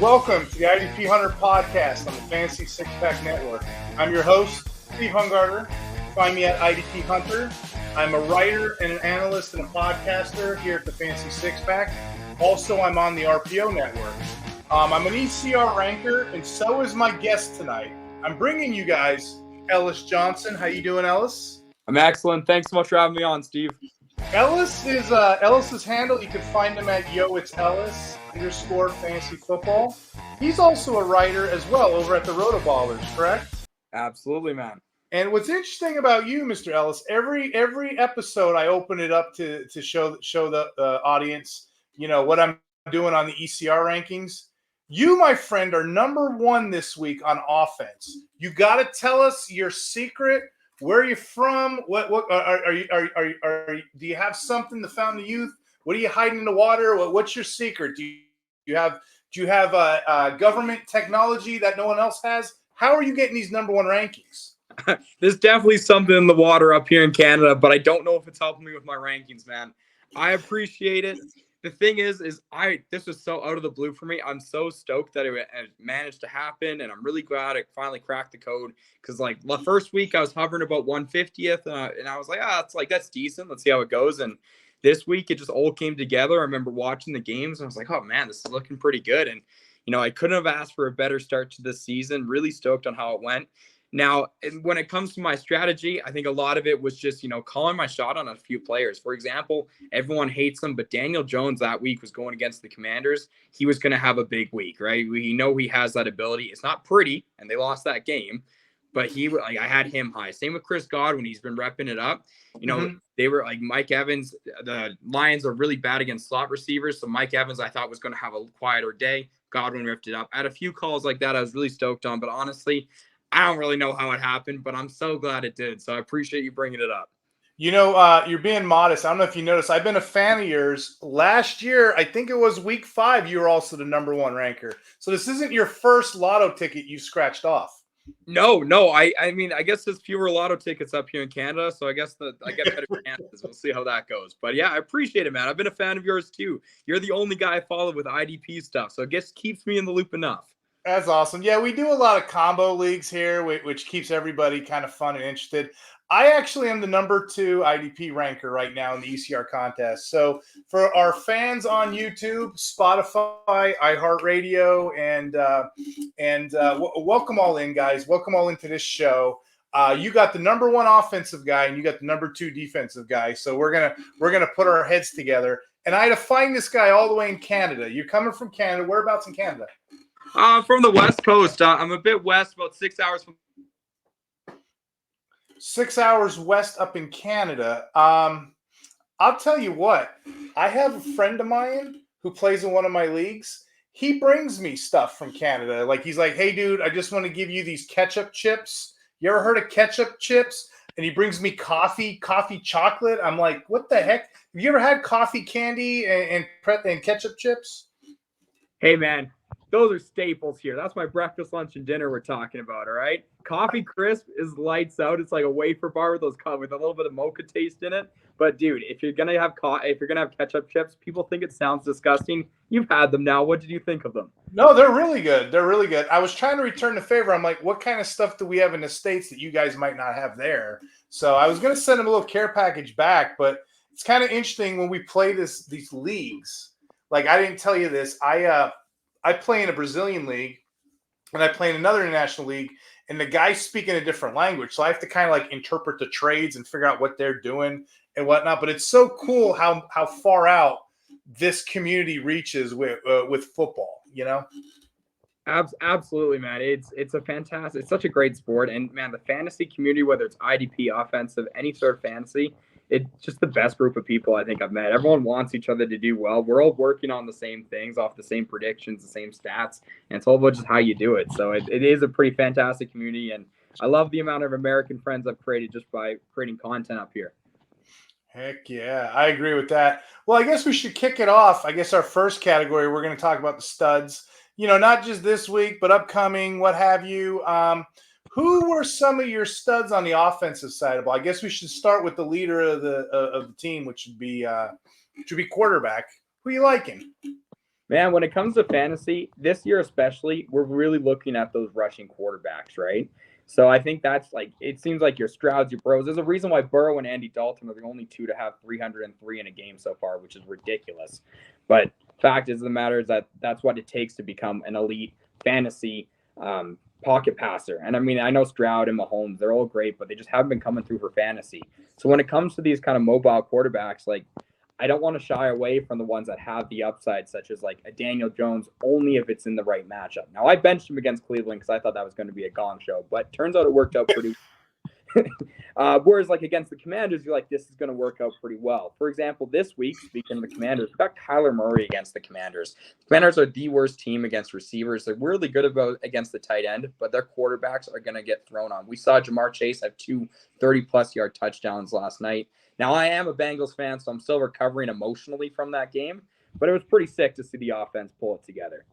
Welcome to the IDP Hunter Podcast on the Fantasy Six Pack Network. I'm your host, Steve Hungarter. Find me at IDP Hunter. I'm a writer and an analyst and a podcaster here at the Fantasy Six Pack. Also, I'm on the RPO Network. I'm an ECR ranker, and so is my guest tonight. I'm bringing you guys Ellis Johnson. How you doing, Ellis? I'm excellent. Thanks so much for having me on, Steve. Ellis is Ellis's handle. You can find him at @Ellis_fantasy football. He's also a writer as well over at the Rotoballers, correct? Absolutely, man. And what's interesting about you, Mr. Ellis, every episode I open it up to show the audience, what I'm doing on the ECR rankings. You, my friend, are number one this week on offense. You got to tell us your secret. Where are you from? What are you? Do you have something to found the youth? What are you hiding in the water? What's your secret? Do you have government technology that no one else has? How are you getting these number one rankings? There's definitely something in the water up here in Canada, but I don't know if it's helping me with my rankings, man. I appreciate it. The thing is this was so out of the blue for me. I'm so stoked that it managed to happen, and I'm really glad I finally cracked the code. Because like the first week, I was hovering about 150th, and I was like, that's decent. Let's see how it goes. And this week, it just all came together. I remember watching the games, and I was like, oh man, this is looking pretty good. And I couldn't have asked for a better start to this season. Really stoked on how it went. Now, when it comes to my strategy, I think a lot of it was just, calling my shot on a few players. For example, everyone hates him, but Daniel Jones that week was going against the Commanders. He was going to have a big week, right? We know he has that ability. It's not pretty, and they lost that game, but I had him high. Same with Chris Godwin. He's been repping it up. They were like Mike Evans. The Lions are really bad against slot receivers, so Mike Evans I thought was going to have a quieter day. Godwin ripped it up. I had a few calls like that I was really stoked on, but honestly, I don't really know how it happened, but I'm so glad it did. So I appreciate you bringing it up. You're being modest. I don't know if you noticed. I've been a fan of yours. Last year, I think it was week 5, you were also the number one ranker. So this isn't your first lotto ticket you scratched off. No. I mean, I guess there's fewer lotto tickets up here in Canada, so I guess I get better chances. We'll see how that goes. But yeah, I appreciate it, man. I've been a fan of yours too. You're the only guy I follow with IDP stuff, so it just keeps me in the loop enough. That's awesome. Yeah, we do a lot of combo leagues here, which keeps everybody kind of fun and interested. I actually am the number 2 IDP ranker right now in the ECR contest. So for our fans on YouTube, Spotify, iHeartRadio, and welcome all in, guys. Welcome all into this show. You got the number 1 offensive guy, and you got the number 2 defensive guy. So we're gonna put our heads together. And I had to find this guy all the way in Canada. You're coming from Canada. Whereabouts in Canada? From the West Coast. I'm a bit west, about 6 hours from. 6 hours west up in Canada. I'll tell you what. I have a friend of mine who plays in one of my leagues. He brings me stuff from Canada. Like he's like, hey, dude, I just want to give you these ketchup chips. You ever heard of ketchup chips? And he brings me coffee chocolate. I'm like, what the heck? Have you ever had coffee candy and ketchup chips? Hey, man. Those are staples here. That's my breakfast, lunch, and dinner we're talking about, all right? Coffee Crisp is lights out. It's like a wafer bar with with a little bit of mocha taste in it. But dude, if you're gonna have ketchup chips, people think it sounds disgusting. You've had them now. What did you think of them? No, they're really good. They're really good. I was trying to return the favor. I'm like, what kind of stuff do we have in the States that you guys might not have there? So I was gonna send them a little care package back, but it's kind of interesting when we play these leagues. Like I didn't tell you this. I play in a Brazilian league, and I play in another international league, and the guys speak in a different language. So I have to kind of like interpret the trades and figure out what they're doing and whatnot. But it's so cool how far out this community reaches with football, Absolutely, man. It's such a great sport. And man, the fantasy community, whether it's IDP, offensive, any sort of fantasy, it's just the best group of people I think I've met. Everyone wants each other to do well. We're all working on the same things, off the same predictions, the same stats, and it's all about just how you do it. So it is a pretty fantastic community, and I love the amount of American friends I've created just by creating content up here. Heck yeah, I agree with that. Well, I guess we should kick it off. I guess our first category, we're going to talk about the studs. Not just this week, but upcoming, what have you. Who were some of your studs on the offensive side of the ball? I guess we should start with the leader of the team, which would be quarterback. Who are you liking? Man, when it comes to fantasy, this year especially, we're really looking at those rushing quarterbacks, right? So I think that's like, it seems like your Strouds, your Burrows. There's a reason why Burrow and Andy Dalton are the only two to have 303 in a game so far, which is ridiculous. But fact is the matter is that that's what it takes to become an elite fantasy pocket passer. And I mean, I know Stroud and Mahomes, they're all great, but they just haven't been coming through for fantasy. So when it comes to these kind of mobile quarterbacks, like, I don't want to shy away from the ones that have the upside, such as like a Daniel Jones, only if it's in the right matchup. Now, I benched him against Cleveland because I thought that was going to be a gong show, but turns out it worked out pretty well. Whereas like against the Commanders, you're like, this is going to work out pretty well. For example, this week, speaking of the Commanders, we've got Kyler Murray against the Commanders. The Commanders are the worst team against receivers. They're really good against the tight end, but their quarterbacks are going to get thrown on. We saw Jamar Chase have 2 30-plus yard touchdowns last night. Now, I am a Bengals fan, so I'm still recovering emotionally from that game, but it was pretty sick to see the offense pull it together.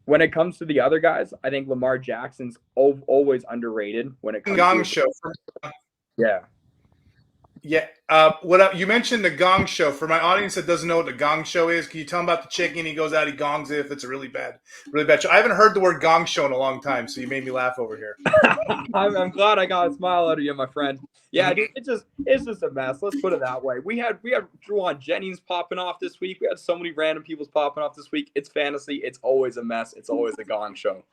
When it comes to the other guys, I think Lamar Jackson's always underrated when it comes Gong to show. Yeah. Yeah. You mentioned the Gong Show. For my audience that doesn't know what the Gong Show is, can you tell them about the chicken? He goes out, he gongs it if it's a really bad show. I haven't heard the word Gong Show in a long time, so you made me laugh over here. I'm glad I got a smile out of you, my friend. Yeah, dude, it's just a mess. Let's put it that way. We had Juwan Jennings popping off this week. We had so many random people popping off this week. It's fantasy. It's always a mess. It's always a Gong Show.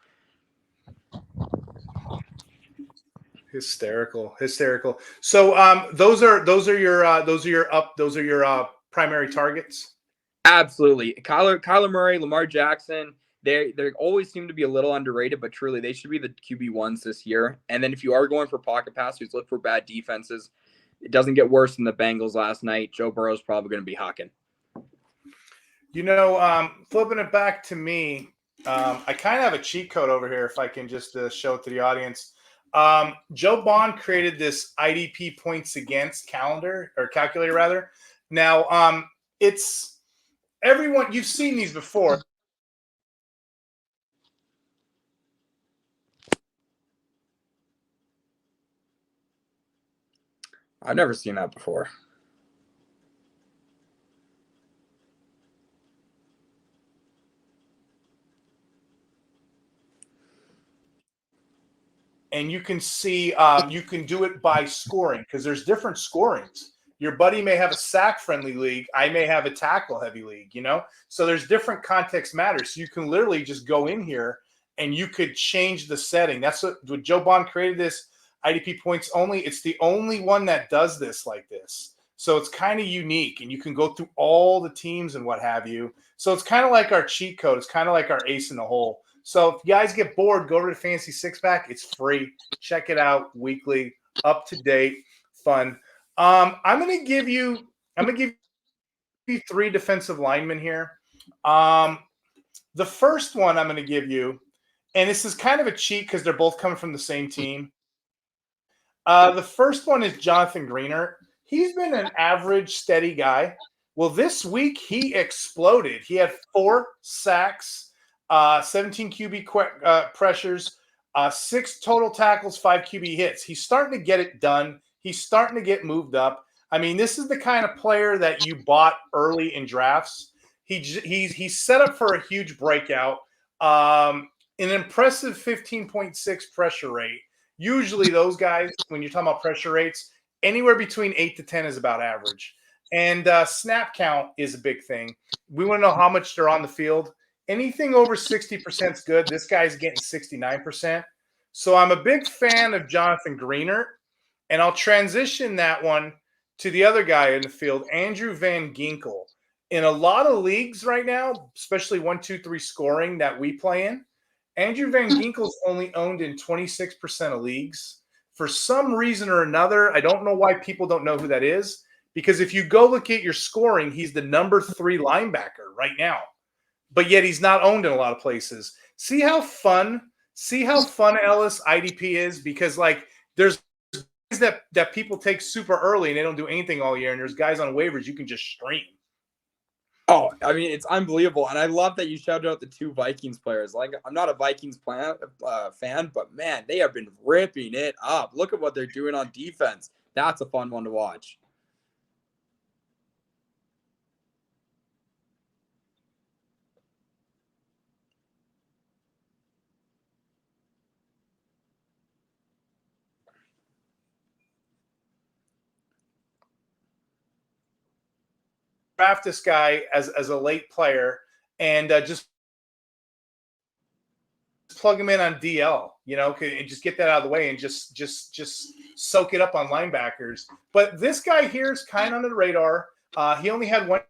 Hysterical. So those are your primary targets. Absolutely. Kyler Murray, Lamar Jackson, they always seem to be a little underrated, but truly they should be the QB1s this year. And then if you are going for pocket passers, look for bad defenses. It doesn't get worse than the Bengals last night. Joe Burrow's probably going to be hawking. Flipping it back to me, I kind of have a cheat code over here if I can just show it to the audience. Joe Bond created this IDP Points Against calculator rather. Now, it's everyone, you've seen these before. I've never seen that before. And you can see, you can do it by scoring because there's different scorings. Your buddy may have a sack-friendly league. I may have a tackle-heavy league, So there's different context matters. So you can literally just go in here and you could change the setting. That's what Joe Bond created this IDP points only. It's the only one that does this like this. So it's kind of unique, and you can go through all the teams and what have you. So it's kind of like our cheat code. It's kind of like our ace in the hole. So if you guys get bored, go to the Fantasy Six Pack. It's free. Check it out weekly, up to date, fun. I'm gonna give you 3 defensive linemen here. The first one I'm gonna give you, and this is kind of a cheat because they're both coming from the same team. The first one is Jonathan Greenard. He's been an average, steady guy. Well, this week he exploded. He had 4 sacks, 17 QB pressures, 6 total tackles, 5 QB hits. He's starting to get it done. He's starting to get moved up. I mean, this is the kind of player that you bought early in drafts. He's set up for a huge breakout. An impressive 15.6 pressure rate. Usually those guys, when you're talking about pressure rates, anywhere between 8 to 10 is about average. And snap count is a big thing. We want to know how much they're on the field. Anything over 60% is good. This guy's getting 69%. So I'm a big fan of Jonathan Greenard, and I'll transition that one to the other guy in the field, Andrew Van Ginkel. In a lot of leagues right now, especially 1, 2, 3 scoring that we play in, Andrew Van Ginkel's only owned in 26% of leagues. For some reason or another, I don't know why people don't know who that is, because if you go look at your scoring, he's the number 3 linebacker right now. But yet he's not owned in a lot of places. See how fun Ellis IDP is? Because there's guys that people take super early and they don't do anything all year, and there's guys on waivers you can just stream. Oh, I mean, it's unbelievable. And I love that you shouted out the 2 Vikings players. I'm not a Vikings fan, but man, they have been ripping it up. Look at what they're doing on defense. That's a fun one to watch. draft this guy as a late player and just plug him in on DL, and just get that out of the way and just soak it up on linebackers. But this guy here is kind of under the radar. He only had one.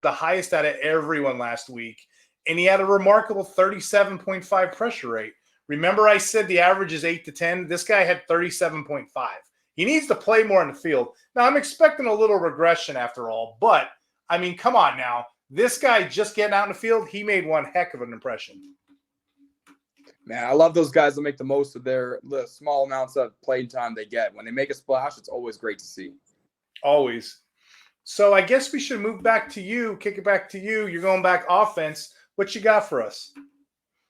The highest out of everyone last week, and he had a remarkable 37.5 pressure rate. Remember I said the average is 8 to 10? This guy had 37.5. He needs to play more in the field. Now, I'm expecting a little regression after all, but, I mean, come on now. This guy just getting out in the field, he made one heck of an impression. Man, I love those guys that make the most of the small amounts of playing time they get. When they make a splash, it's always great to see. Always. So I guess we should move back to you, kick it back to you. You're going back offense. What you got for us?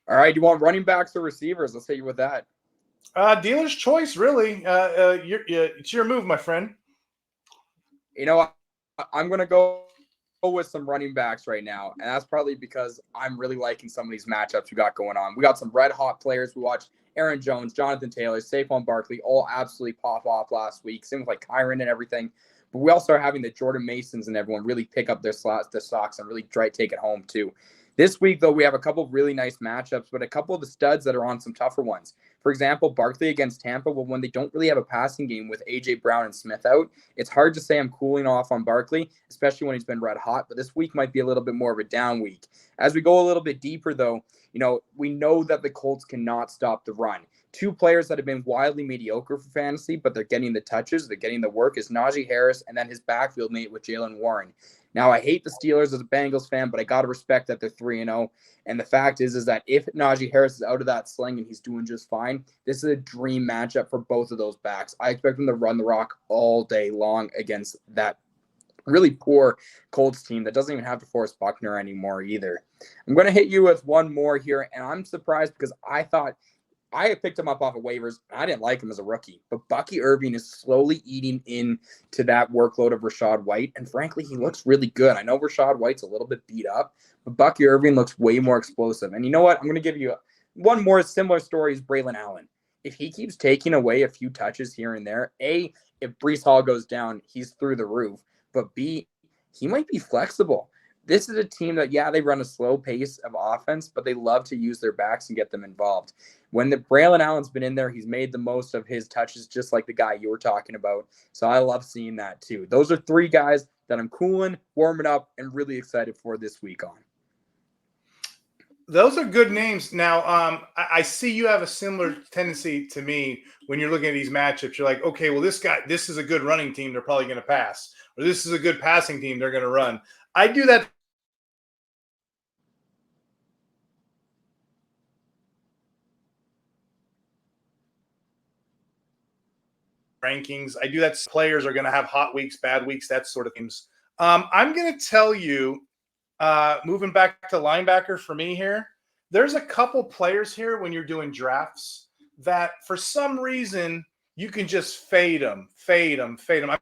All right. You want running backs or receivers? Let's hit you with that. Dealer's choice, really. It's your move, my friend. I'm going to go with some running backs right now, and that's probably because I'm really liking some of these matchups we got going on. We got some red-hot players. We watched Aaron Jones, Jonathan Taylor, Saquon Barkley all absolutely pop off last week. Same with like Kyron and everything. But we also are having the Jordan Masons and everyone really pick up their stocks and really try to take it home too. This week, though, we have a couple of really nice matchups, but a couple of the studs that are on some tougher ones. For example, Barkley against Tampa, well, when they don't really have a passing game with A.J. Brown and Smith out, it's hard to say I'm cooling off on Barkley, especially when he's been red hot, but this week might be a little bit more of a down week. As we go a little bit deeper, though, we know that the Colts cannot stop the run. Two players that have been wildly mediocre for fantasy, but they're getting the touches, they're getting the work, is Najee Harris and then his backfield mate with Jaylen Warren. Now, I hate the Steelers as a Bengals fan, but I got to respect that they're 3-0. And the fact is that if Najee Harris is out of that sling and he's doing just fine, this is a dream matchup for both of those backs. I expect them to run the rock all day long against that really poor Colts team that doesn't even have to force Buckner anymore either. I'm going to hit you with one more here, and I'm surprised because I thought I had picked him up off of waivers. I didn't like him as a rookie, but Bucky Irving is slowly eating into that workload of Rachaad White, and frankly, he looks really good. I know Rachaad White's a little bit beat up, but Bucky Irving looks way more explosive. And you know what? I'm going to give you one more similar story is Braelon Allen. If he keeps taking away a few touches here and there, A, if Breece Hall goes down, he's through the roof, but B, he might be flexible. This is a team that, they run a slow pace of offense, but they love to use their backs and get them involved. When the Braelon Allen's been in there, he's made the most of his touches, just like the guy you were talking about. So I love seeing that too. Those are three guys that I'm cooling, warming up, and really excited for this week on. Those are good names. Now, I see you have a similar tendency to me when you're looking at these matchups. You're like, okay, well, this is a good running team. They're probably going to pass. Or this is a good passing team. They're going to run. I do that. Rankings. I do that. Players are going to have hot weeks, bad weeks, that sort of things. I'm going to tell you, moving back to linebacker for me here, there's a couple players here when you're doing drafts that for some reason you can just fade them. Fade them. And I'm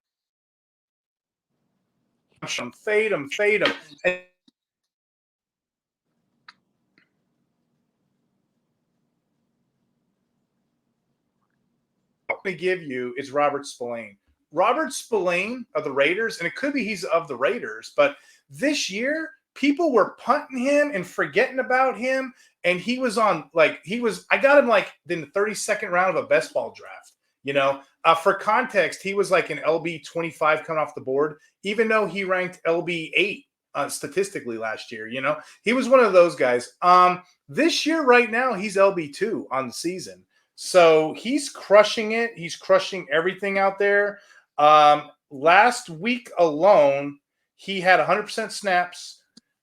going to give you is Robert Spillane. Robert Spillane of the Raiders, and it could be he's of the Raiders, but this year people were punting him and forgetting about him, and he was I got him like in the 32nd round of a best ball draft. For context, he was like an LB 25 coming off the board, even though he ranked LB 8 statistically last year. He was one of those guys. This year, right now, he's LB 2 on the season. So he's crushing it. He's crushing everything out there. Last week alone, he had 100% snaps,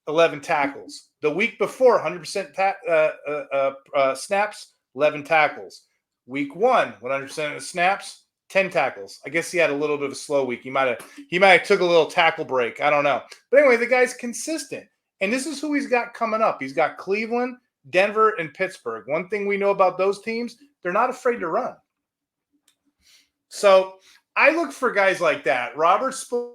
11 tackles. The week before, 100% snaps, 11 tackles. Week 1, 100% of snaps, 10 tackles. I guess he had a little bit of a slow week. He might have took a little tackle break. I don't know. But anyway, the guy's consistent. And this is who he's got coming up. He's got Cleveland, Denver, and Pittsburgh. One thing we know about those teams, they're not afraid to run. So I look for guys like that. Robert Spillane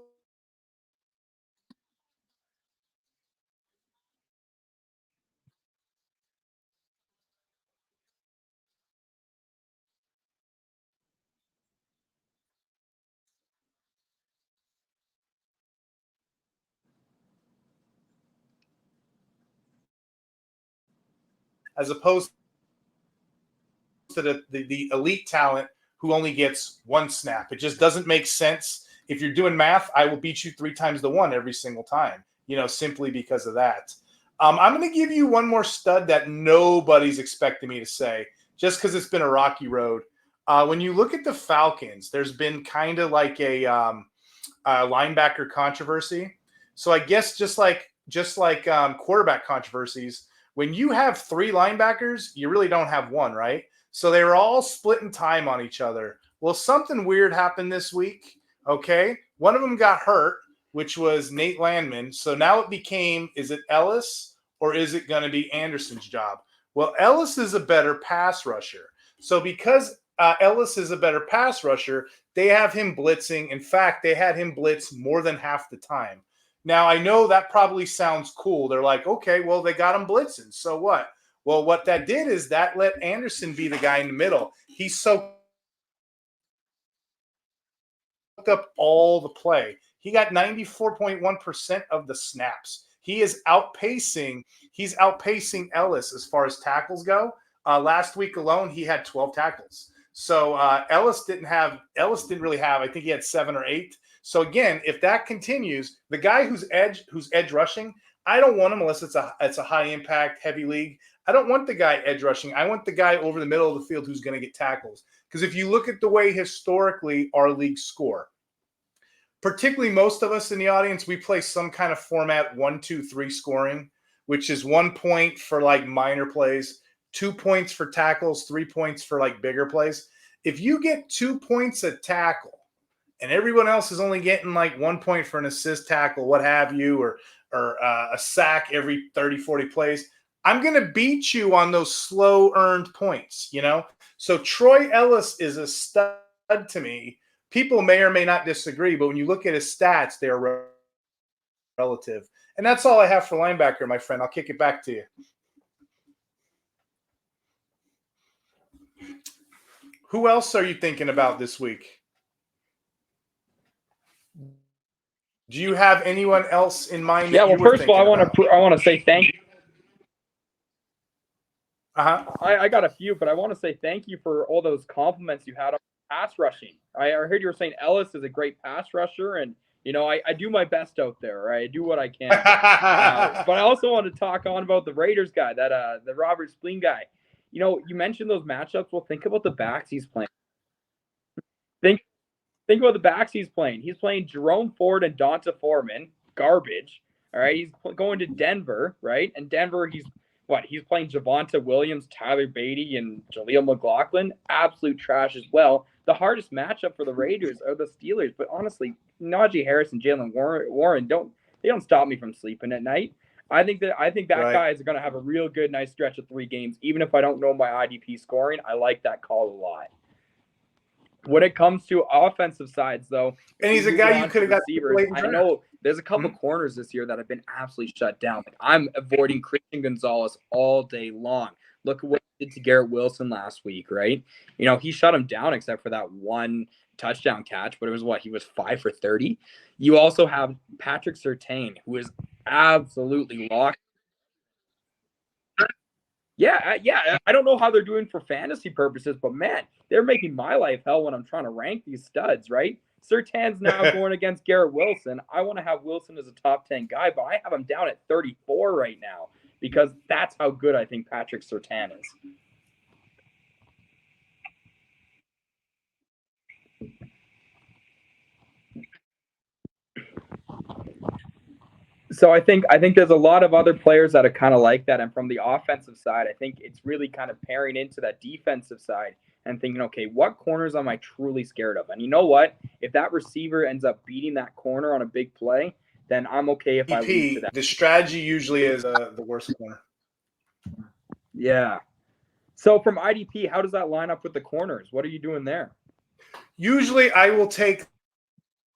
as opposed to the elite talent who only gets one snap. It just doesn't make sense. If you're doing math, I will beat you 3 times the 1 every single time, simply because of that. I'm going to give you one more stud that nobody's expecting me to say, just because it's been a rocky road. When you look at the Falcons, there's been kind of like a linebacker controversy. So I guess just like quarterback controversies, when you have 3 linebackers, you really don't have one, right? So they were all splitting time on each other. Well, something weird happened this week. Okay, one of them got hurt, which was Nate Landman. So now it became, is it Ellis or is it going to be Anderson's job? Well, Ellis is a better pass rusher. So because Ellis is a better pass rusher, they have him blitzing. In fact, they had him blitz more than half the time. Now, I know that probably sounds cool. They're like, okay, well, they got him blitzing. So what? Well, what that did is that let Anderson be the guy in the middle. He soaked up all the play. He got 94.1% of the snaps. He's outpacing Ellis as far as tackles go. Last week alone, he had 12 tackles. So Ellis didn't really have, I think he had 7 or 8. So again, if that continues, the guy who's edge rushing, I don't want him unless it's a high impact, heavy league. I don't want the guy edge rushing. I want the guy over the middle of the field who's going to get tackles. Because if you look at the way historically our leagues score, particularly most of us in the audience, we play some kind of format 1-2-3 scoring, which is 1 point for like minor plays, 2 points for tackles, 3 points for like bigger plays. If you get 2 points a tackle and everyone else is only getting like 1 point for an assist tackle, what have you, or a sack every 30, 40 plays, I'm going to beat you on those slow earned points, So Troy Ellis is a stud to me. People may or may not disagree, but when you look at his stats, they are relative. And that's all I have for linebacker, my friend. I'll kick it back to you. Who else are you thinking about this week? Do you have anyone else in mind? Yeah, well, first of all, I want to say thank you. I got a few, but I want to say thank you for all those compliments you had on pass rushing. I heard you were saying Ellis is a great pass rusher, and I do my best out there. Right? I do what I can. But I also want to talk on about the Raiders guy, that the Robert Spillane guy. You mentioned those matchups. Well, think about the backs he's playing. Think about the backs he's playing. He's playing Jerome Ford and Donta Foreman, garbage. All right, he's going to Denver, right? And Denver, he's playing Javonte Williams, Tyler Beatty, and Jaleel McLaughlin. Absolute trash as well. The hardest matchup for the Raiders are the Steelers. But honestly, Najee Harris and Jalen Warren don't stop me from sleeping at night. I think that guy is going to have a real good, nice stretch of 3 games. Even if I don't know my IDP scoring, I like that call a lot. When it comes to offensive sides, though, and he's a guy you could have got. I know there's a couple corners this year that have been absolutely shut down. Like, I'm avoiding Christian Gonzalez all day long. Look at what he did to Garret Wilson last week, right? He shut him down except for that one touchdown catch, but it was he was 5 for 30. You also have Patrick Surtain, who is absolutely locked. Yeah. I don't know how they're doing for fantasy purposes, but man, they're making my life hell when I'm trying to rank these studs, right? Surtain's now going against Garret Wilson. I want to have Wilson as a top 10 guy, but I have him down at 34 right now because that's how good I think Patrick Surtain is. So I think there's a lot of other players that are kind of like that. And from the offensive side, I think it's really kind of pairing into that defensive side and thinking, okay, what corners am I truly scared of? And you know what? If that receiver ends up beating that corner on a big play, then I'm okay if I lose to that. The strategy usually is the worst corner. Yeah. So from IDP, how does that line up with the corners? What are you doing there? Usually I will take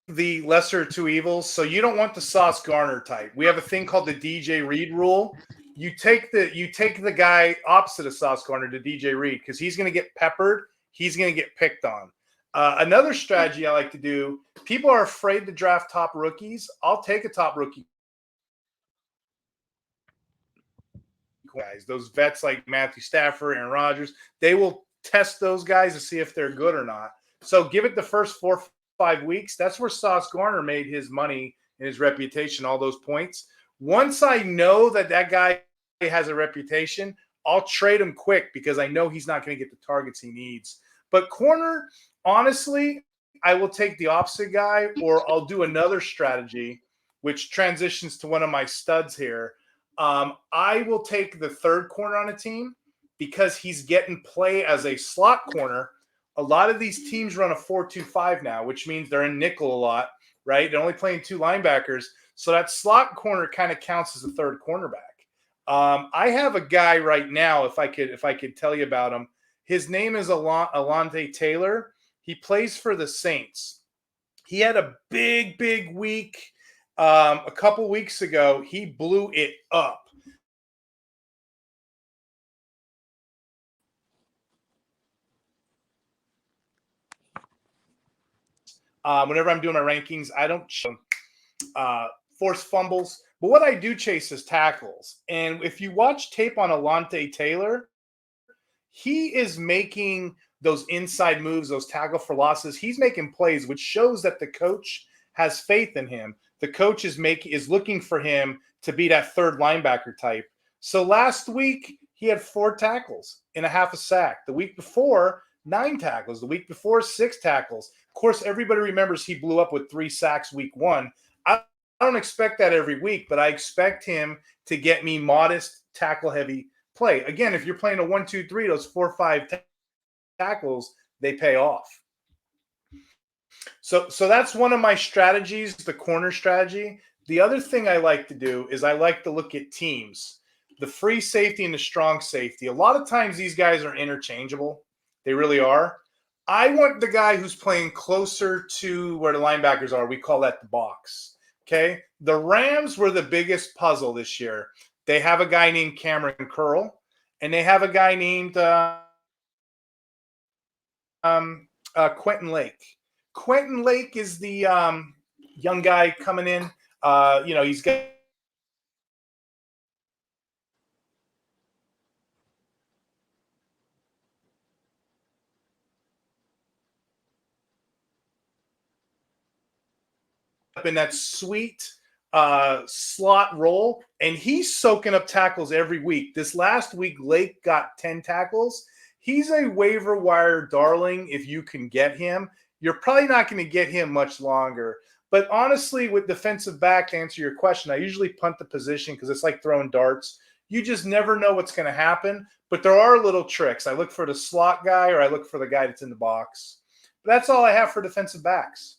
the lesser of two evils. So you don't want the Sauce Gardner type. We have a thing called the DJ Reed rule. You take the guy opposite of Sauce Gardner to DJ Reed because he's going to get peppered. He's going to get picked on. Another strategy I like to do, people are afraid to draft top rookies. I'll take a top rookie. Guys, those vets like Matthew Stafford and Rodgers, they will test those guys to see if they're good or not. So give it the first 4 or 5 weeks. That's where Sauce Gardner made his money and his reputation, all those points. Once I know that guy has a reputation, I'll trade him quick because I know he's not going to get the targets he needs. But corner, honestly, I will take the opposite guy, or I'll do another strategy, which transitions to one of my studs here. I will take the third corner on a team because he's getting play as a slot corner. A lot of these teams run a 4-2-5 now, which means they're in nickel a lot, right? They're only playing 2 linebackers. So that slot corner kind of counts as a third cornerback. I have a guy right now, if I could tell you about him. His name is Alontae Taylor. He plays for the Saints. He had a big week. A couple weeks ago, he blew it up. Whenever I'm doing my rankings, I don't force fumbles. But what I do chase is tackles. And if you watch tape on Alontae Taylor, he is making those inside moves, those tackle for losses. He's making plays, which shows that the coach has faith in him. The coach is looking for him to be that third linebacker type. So last week, he had 4 tackles and a half a sack. The week before, 9 tackles. The week before, 6 tackles. Of course, everybody remembers he blew up with 3 sacks week 1. I don't expect that every week, but I expect him to get me modest tackle-heavy play. Again, if you're playing a 1-2-3, those 4 or 5 tackles, they pay off. So that's one of my strategies, the corner strategy. The other thing I like to do is I like to look at teams, the free safety and the strong safety. A lot of times these guys are interchangeable. They really are. I want the guy who's playing closer to where the linebackers are. We call that the box. Okay. The Rams were the biggest puzzle this year. They have a guy named Cameron Curl, and they have a guy named Quentin Lake. Quentin Lake is the young guy coming in. He's got in that sweet slot role, and he's soaking up tackles every week. This last week, Lake got 10 tackles. He's a waiver wire darling if you can get him. You're probably not going to get him much longer. But honestly, with defensive back, to answer your question, I usually punt the position because it's like throwing darts. You just never know what's going to happen. But there are little tricks. I look for the slot guy or I look for the guy that's in the box. But that's all I have for defensive backs.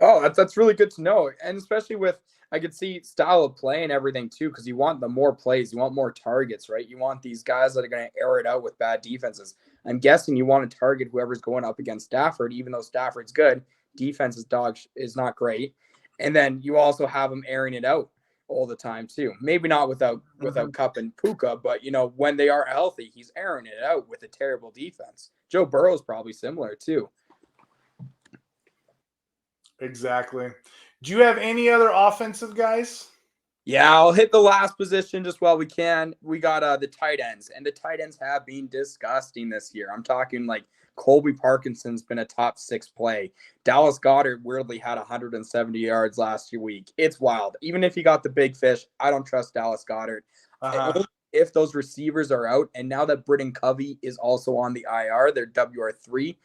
Oh, that's really good to know. And especially with, I could see style of play and everything too, because you want the more plays, you want more targets, right? You want these guys that are going to air it out with bad defenses. I'm guessing you want to target whoever's going up against Stafford, even though Stafford's good. Defense's dog is not great. And then you also have them airing it out all the time too. Maybe not without Kupp and Puka, but when they are healthy, he's airing it out with a terrible defense. Joe Burrow's probably similar too. Exactly. Do you have any other offensive guys? Yeah, I'll hit the last position just while we can. We got the tight ends, and the tight ends have been disgusting this year. I'm talking like Colby Parkinson's been a top 6 play. Dallas Goedert weirdly had 170 yards last week. It's wild. Even if he got the big fish, I don't trust Dallas Goedert. If those receivers are out, and now that Britton Covey is also on the IR, they're WR3,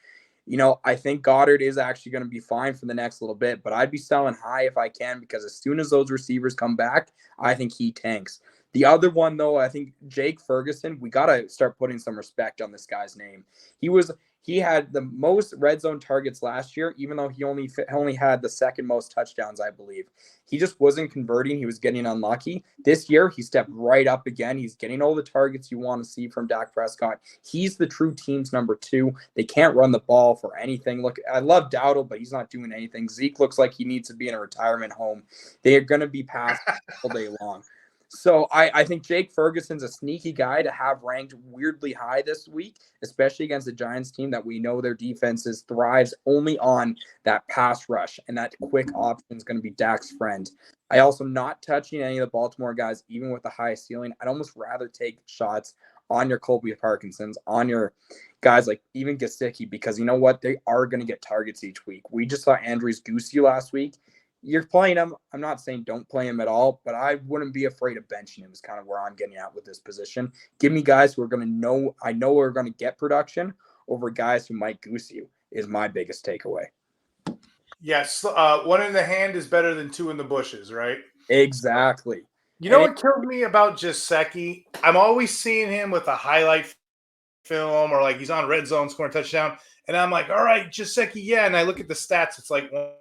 I think Goddard is actually going to be fine for the next little bit, but I'd be selling high if I can because as soon as those receivers come back, I think he tanks. The other one, though, I think Jake Ferguson, we got to start putting some respect on this guy's name. He He had the most red zone targets last year, even though he only had the second most touchdowns, I believe. He just wasn't converting. He was getting unlucky. This year, he stepped right up again. He's getting all the targets you want to see from Dak Prescott. He's the true team's number 2. They can't run the ball for anything. Look, I love Dowdle, but he's not doing anything. Zeke looks like he needs to be in a retirement home. They are going to be passed all day long. So I think Jake Ferguson's a sneaky guy to have ranked weirdly high this week, especially against the Giants team that we know their defenses thrives only on that pass rush, and that quick option is going to be Dak's friend. I also not touching any of the Baltimore guys, even with the high ceiling. I'd almost rather take shots on your Colby Parkinsons, on your guys like even Geseki, because you know what? They are going to get targets each week. We just saw Andrews goose you last week. You're playing him. I'm not saying don't play him at all, but I wouldn't be afraid of benching him is kind of where I'm getting at with this position. Give me guys who are going to know, I know are going to get production over guys who might goose you is my biggest takeaway. Yes. One in the hand is better than 2 in the bushes, right? Exactly. You know what kills me about Geseki? I'm always seeing him with a highlight film or like he's on red zone scoring a touchdown. And I'm like, all right, Geseki, yeah. And I look at the stats. It's like 1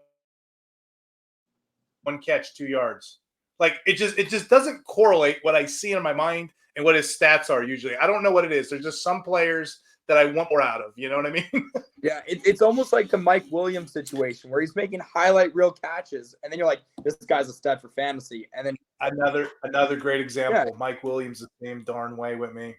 catch, 2 yards. Like it just doesn't correlate what I see in my mind and what his stats are usually. I don't know what it is. There's just some players that I want more out of. You know what I mean? Yeah, it's almost like the Mike Williams situation where he's making highlight reel catches, and then you're like, this guy's a stud for fantasy. And then another great example. Yeah. Mike Williams the same darn way with me.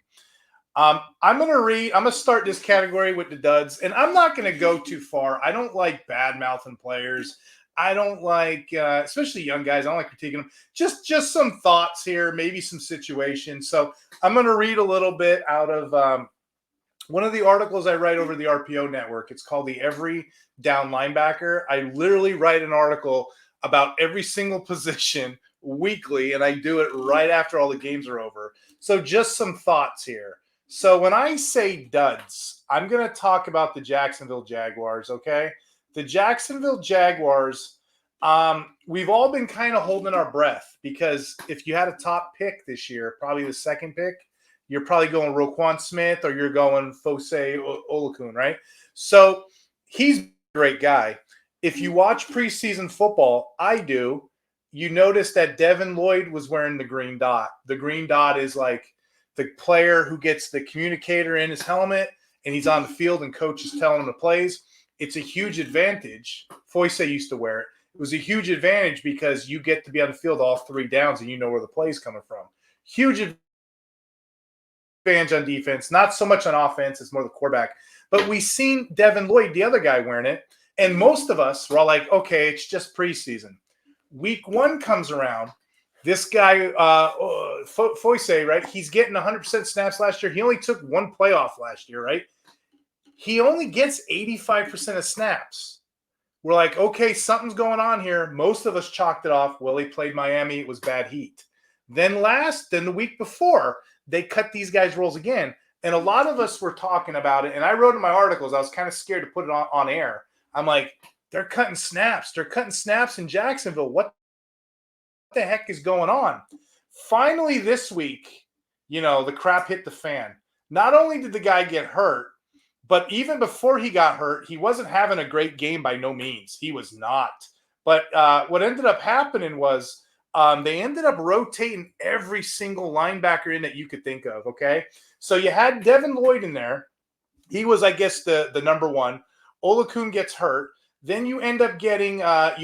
I'm gonna start this category with the duds, and I'm not gonna go too far. I don't like bad mouthing players. I don't like, especially young guys. I don't like critiquing them. Just some thoughts here, maybe some situations. So I'm going to read a little bit out of one of the articles I write over the RPO network. It's called the Every Down Linebacker. I literally write an article about every single position weekly, and I do it right after all the games are over. So just some thoughts here. So when I say duds, I'm going to talk about the Jacksonville Jaguars, okay? The Jacksonville Jaguars, we've all been kind of holding our breath because if you had a top pick this year, probably the second pick, you're probably going Roquan Smith or you're going Foyesade Oluokun, right? So he's a great guy. If you watch preseason football, I do, you notice that Devin Lloyd was wearing the green dot. The green dot is like the player who gets the communicator in his helmet and he's on the field and coach is telling him the plays. It's a huge advantage. Foyesade used to wear it. It was a huge advantage because you get to be on the field all 3 downs and you know where the play's coming from. Huge advantage on defense, not so much on offense. It's more the quarterback. But we seen Devin Lloyd, the other guy, wearing it. And most of us were all like, okay, it's just preseason. Week 1 comes around. This guy, Foyesade, right? He's getting 100% snaps last year. He only took 1 playoff last year, right? He only gets 85% of snaps. We're like, okay, something's going on here. Most of us chalked it off. Well, he played Miami. It was bad heat. Then the week before, they cut these guys' roles again. And a lot of us were talking about it. And I wrote in my articles, I was kind of scared to put it on air. I'm like, they're cutting snaps. They're cutting snaps in Jacksonville. What the heck is going on? Finally, this week, the crap hit the fan. Not only did the guy get hurt, but even before he got hurt, he wasn't having a great game by no means. He was not. But what ended up happening was they ended up rotating every single linebacker in that you could think of, okay? So you had Devin Lloyd in there. He was, I guess, the number 1. Oluokun gets hurt. Then you end up getting Chad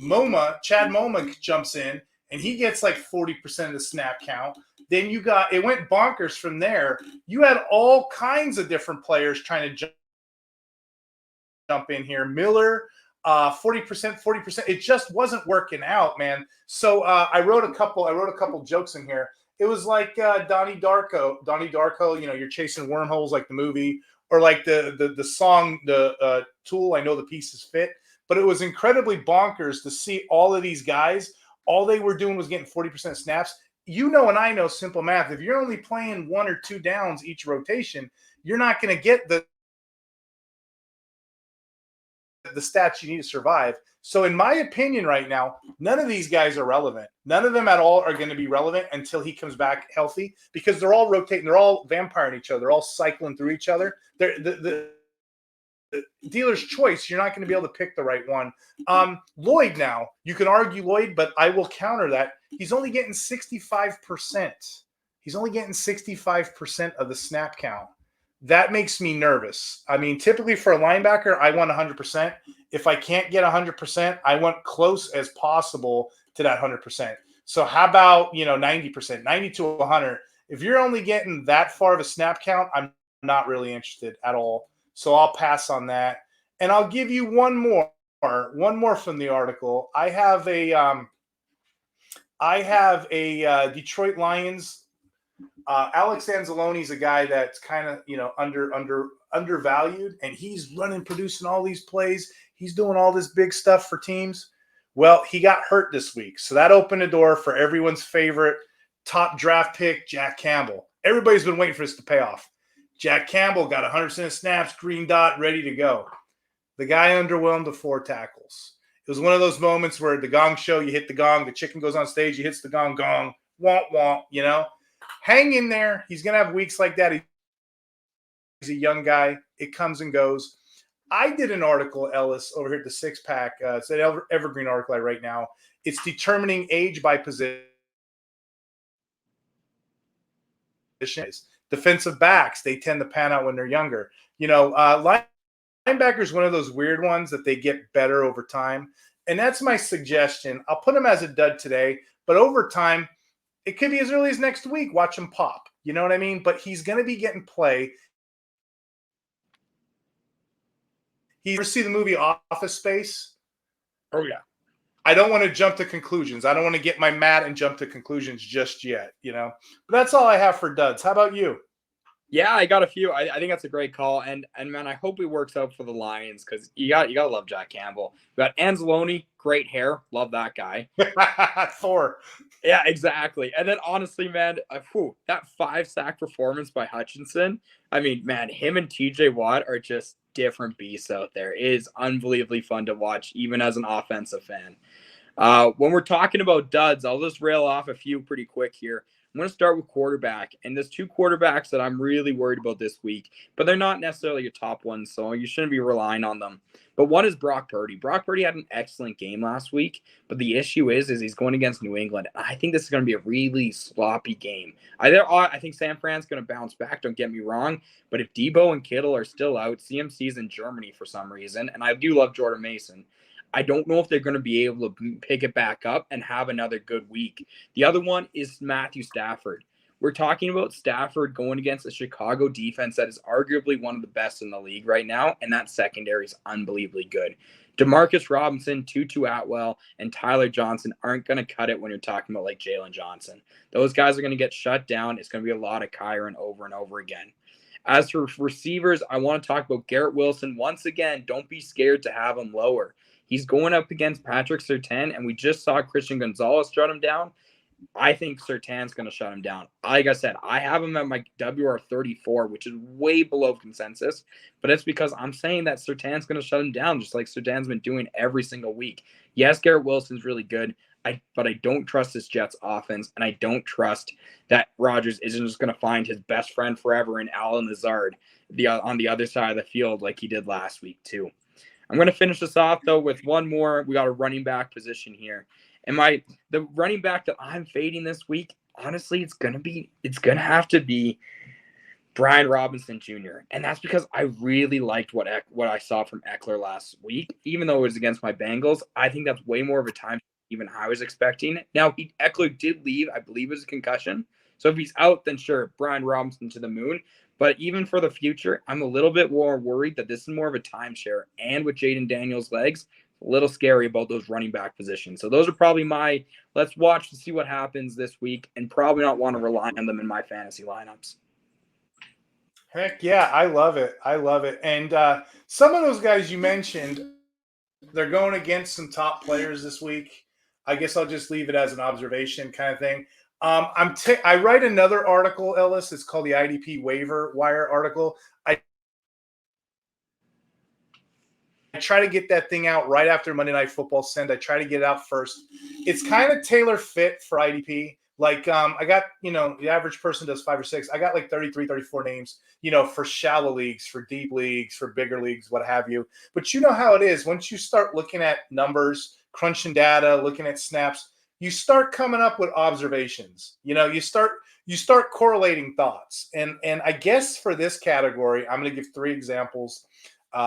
Moma jumps in, and he gets like 40% of the snap count. Then it went bonkers from there. You had all kinds of different players trying to jump in here. Miller, 40%. It just wasn't working out, man. So I wrote a couple jokes in here. It was like Donnie Darko, you're chasing wormholes like the movie, or like the song, the Tool, I Know the Pieces Fit. But it was incredibly bonkers to see all of these guys. All they were doing was getting 40% snaps. And I know simple math. If you're only playing 1 or 2 downs each rotation, you're not going to get the the stats you need to survive. So in my opinion right now, none of these guys are relevant. None of them at all are going to be relevant until he comes back healthy, because they're all rotating. They're all vampiring each other. They're all cycling through each other. The dealer's choice, you're not going to be able to pick the right one. Lloyd now, you can argue Lloyd, but I will counter that. He's only getting 65%. He's only getting 65% of the snap count. That makes me nervous. I mean, typically for a linebacker, I want 100%. If I can't get 100%, I want close as possible to that 100%. So how about, 90%, 90 to 100? If you're only getting that far of a snap count, I'm not really interested at all. So I'll pass on that. And I'll give you one more from the article. I have a Detroit Lions. Alex Anzalone is a guy that's kind of, undervalued, and he's producing all these plays. He's doing all this big stuff for teams. Well, he got hurt this week. So that opened the door for everyone's favorite top draft pick, Jack Campbell. Everybody's been waiting for this to pay off. Jack Campbell got 100% of snaps, green dot, ready to go. The guy underwhelmed to 4 tackles. It was one of those moments where the gong show, you hit the gong, the chicken goes on stage, he hits the gong, womp, womp, Hang in there. He's going to have weeks like that. He's a young guy. It comes and goes. I did an article, Ellis, over here at the Six Pack. It's an evergreen article I write now. It's determining age by position. Defensive backs, they tend to pan out when they're younger. Linebacker is one of those weird ones that they get better over time. And that's my suggestion. I'll put him as a dud today, but over time, it could be as early as next week. Watch him pop. You know what I mean? But he's going to be getting play. You ever see the movie Office Space? Oh, yeah. I don't want to jump to conclusions. I don't want to get my mat and jump to conclusions just yet, But that's all I have for duds. How about you? Yeah, I got a few. I think that's a great call. And man, I hope it works out for the Lions, because you gotta love Jack Campbell. We got Anzalone, great hair. Love that guy. Thor. Yeah, exactly. And then honestly, man, that 5-sack performance by Hutchinson. I mean, man, him and TJ Watt are just different beasts out there. It is unbelievably fun to watch, even as an offensive fan. When we're talking about duds, I'll just rail off a few pretty quick here. I'm going to start with quarterback, and there's 2 quarterbacks that I'm really worried about this week, but they're not necessarily your top ones, so you shouldn't be relying on them. But one is Brock Purdy. Brock Purdy had an excellent game last week, but the issue is he's going against New England. I think this is going to be a really sloppy game. I think San Fran's going to bounce back, don't get me wrong, but if Debo and Kittle are still out, CMC's in Germany for some reason, and I do love Jordan Mason. I don't know if they're going to be able to pick it back up and have another good week. The other one is Matthew Stafford. We're talking about Stafford going against a Chicago defense that is arguably one of the best in the league right now, and that secondary is unbelievably good. Demarcus Robinson, Tutu Atwell, and Tyler Johnson aren't going to cut it when you're talking about like Jalen Johnson. Those guys are going to get shut down. It's going to be a lot of Kyron over and over again. As for receivers, I want to talk about Garret Wilson. Once again, don't be scared to have him lower. He's going up against Patrick Surtain, and we just saw Christian Gonzalez shut him down. I think Surtain's going to shut him down. Like I said, I have him at my WR34, which is way below consensus, but it's because I'm saying that Surtain's going to shut him down, just like Surtain's been doing every single week. Yes, Garret Wilson's really good, but I don't trust this Jets offense, and I don't trust that Rodgers isn't just going to find his best friend forever in Allen Lazard on the other side of the field like he did last week too. I'm going to finish this off, though, with one more. We got a running back position here. And the running back that I'm fading this week, honestly, it's going to have to be Brian Robinson Jr. And that's because I really liked what I saw from Eckler last week. Even though it was against my Bengals, I think that's way more of a time even I was expecting. Now, Eckler did leave, I believe it was a concussion. So if he's out, then sure, Brian Robinson to the moon. But even for the future, I'm a little bit more worried that this is more of a timeshare. And with Jaden Daniels' legs, a little scary about those running back positions. So those are probably let's watch to see what happens this week, and probably not want to rely on them in my fantasy lineups. Heck yeah, I love it. And some of those guys you mentioned, they're going against some top players this week. I guess I'll just leave it as an observation kind of thing. I write another article, Ellis. It's called the IDP Waiver Wire article. try to get that thing out right after Monday Night Football send. I try to get it out first. It's kind of tailor fit for IDP. Like I got, the average person does 5 or 6. I got like 33, 34 names, for shallow leagues, for deep leagues, for bigger leagues, what have you. But you know how it is. Once you start looking at numbers, crunching data, looking at snaps, you start coming up with observations. You start correlating thoughts. And I guess for this category, I'm going to give 3 examples.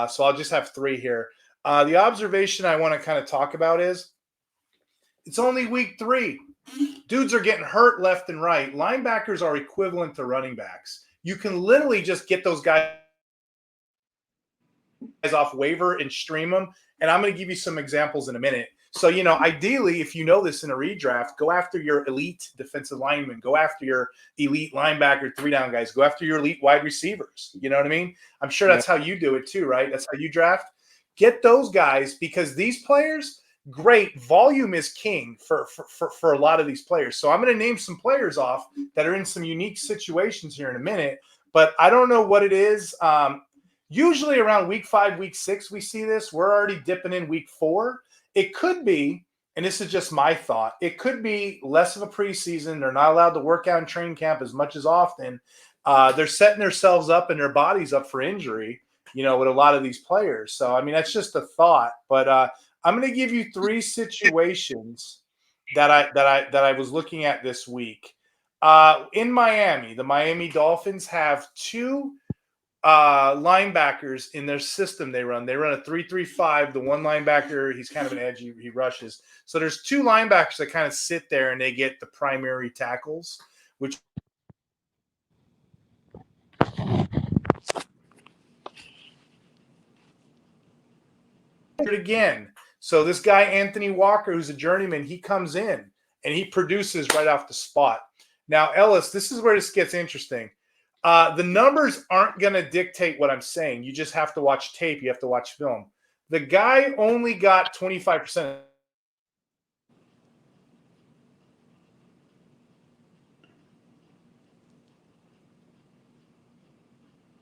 So I'll just have 3 here. The observation I want to kind of talk about is it's only week 3. Dudes are getting hurt left and right. Linebackers are equivalent to running backs. You can literally just get those guys off waiver and stream them. And I'm going to give you some examples in a minute. So, ideally, if you know this in a redraft, go after your elite defensive linemen, go after your elite linebacker 3-down guys, go after your elite wide receivers. You know what I mean? I'm sure that's how you do it too, right? That's how you draft. Get those guys because these players – great. Volume is king for a lot of these players. So I'm going to name some players off that are in some unique situations here in a minute, but I don't know what it is. Usually around week 5, week 6, we see this. We're already dipping in week 4. It could be, and this is just my thought, it could be less of a preseason. They're not allowed to work out in training camp as much as often. They're setting themselves up and their bodies up for injury, with a lot of these players. So, I mean, that's just a thought, but I'm going to give you 3 situations that I was looking at this week. In Miami, the Miami Dolphins have 2 linebackers in their system they run. They run a 3-3-5. The one linebacker, he's kind of an edge. He rushes. So there's 2 linebackers that kind of sit there and they get the primary tackles, which again. So this guy, Anthony Walker, who's a journeyman, he comes in and he produces right off the spot. Now, Ellis, this is where this gets interesting. The numbers aren't going to dictate what I'm saying. You just have to watch tape. You have to watch film. The guy only got 25%.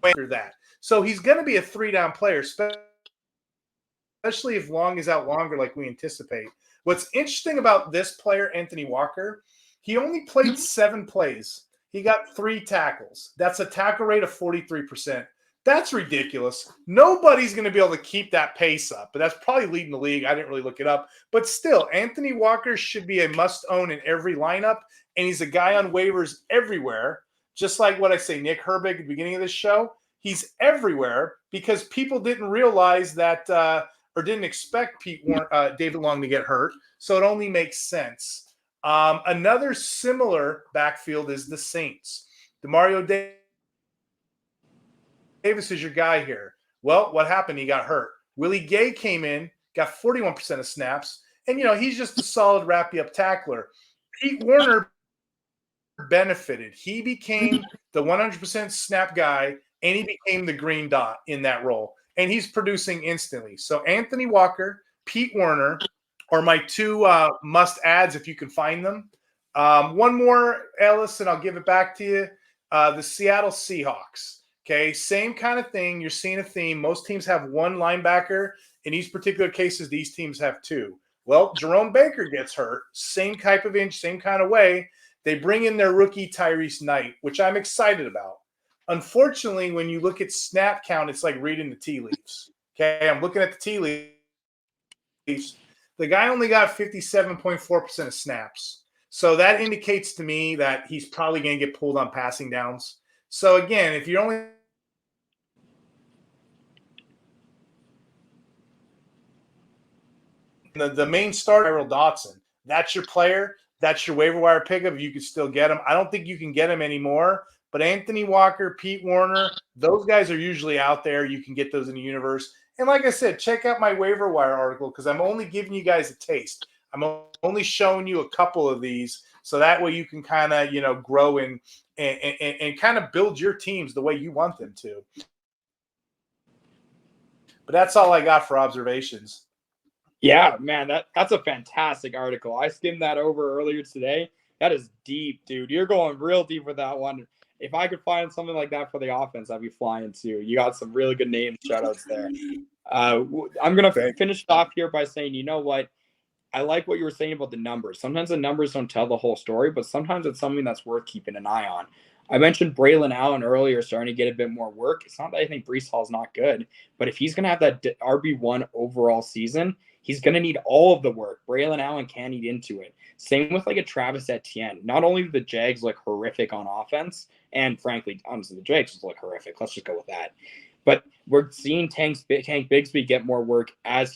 After that. So he's going to be a 3-down player, especially if Long is out longer like we anticipate. What's interesting about this player, Anthony Walker, he only played 7 plays. He got 3 tackles. That's a tackle rate of 43%. That's ridiculous. Nobody's going to be able to keep that pace up, but that's probably leading the league. I didn't really look it up. But still, Anthony Walker should be a must-own in every lineup, and he's a guy on waivers everywhere, just like what I say, Nick Herbig at the beginning of this show. He's everywhere because people didn't realize that or didn't expect David Long to get hurt, so it only makes sense. Another similar backfield is the Saints. Demario Davis is your guy here. Well, what happened? He got hurt. Willie Gay came in, got 41% of snaps, and he's just a solid wrap-you-up tackler. Pete Werner benefited. He became the 100% snap guy, and he became the green dot in that role. And he's producing instantly. So Anthony Walker, Pete Werner are my 2 must-adds if you can find them. One more, Ellis, and I'll give it back to you. The Seattle Seahawks. Okay, same kind of thing. You're seeing a theme. Most teams have 1 linebacker. In these particular cases, these teams have 2. Well, Jerome Baker gets hurt. Same type of inch, same kind of way. They bring in their rookie Tyrice Knight, which I'm excited about. Unfortunately, when you look at snap count, it's like reading the tea leaves. Okay, I'm looking at the tea leaves. The guy only got 57.4% of snaps. So that indicates to me that he's probably going to get pulled on passing downs. So again, if you're only the main starter, Tyrell Dotson, that's your player. That's your waiver wire pickup. You can still get him. I don't think you can get him anymore. But Anthony Walker, Pete Werner, those guys are usually out there. You can get those in the universe. And like I said, check out my waiver wire article because I'm only giving you guys a taste. I'm only showing you a couple of these so that way you can kind of, grow and kind of build your teams the way you want them to. But that's all I got for observations. Yeah, man, that's a fantastic article. I skimmed that over earlier today. That is deep, dude. You're going real deep with that one. If I could find something like that for the offense, I'd be flying too. You got some really good names, shout outs there. I'm going to finish off here by saying, you know what? I like what you were saying about the numbers. Sometimes the numbers don't tell the whole story, but sometimes it's something that's worth keeping an eye on. I mentioned Braelon Allen earlier starting to get a bit more work. It's not that I think Breece Hall's not good, but if he's going to have that RB1 overall season, he's going to need all of the work. Braelon Allen can't eat into it. Same with like a Travis Etienne. Not only do the Jags look horrific on offense, and frankly, honestly, the Jags just look horrific. Let's just go with that. But we're seeing Tank Bigsby get more work as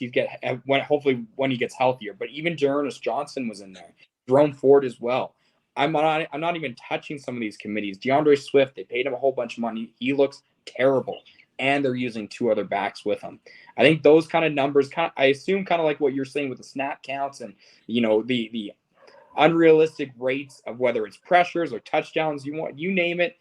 hopefully when he gets healthier. But even Ernest Johnson was in there. Jerome Ford as well. I'm not even touching some of these committees. DeAndre Swift, they paid him a whole bunch of money. He looks terrible. And they're using 2 other backs with him. I think those kind of numbers, I assume kind of like what you're saying with the snap counts and, the unrealistic rates of whether it's pressures or touchdowns, you name it.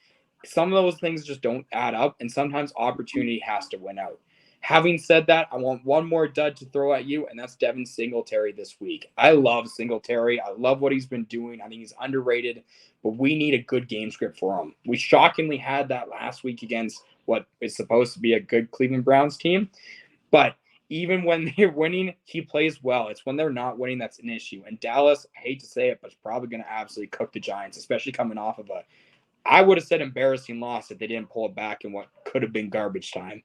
Some of those things just don't add up, and sometimes opportunity has to win out. Having said that, I want one more dud to throw at you, and that's Devin Singletary this week. I love Singletary. I love what he's been doing. I think he's underrated, but we need a good game script for him. We shockingly had that last week against what is supposed to be a good Cleveland Browns team, but even when they're winning, he plays well. It's when they're not winning that's an issue. And Dallas, I hate to say it, but it's probably going to absolutely cook the Giants, especially coming off of I would have said embarrassing loss if they didn't pull it back in what could have been garbage time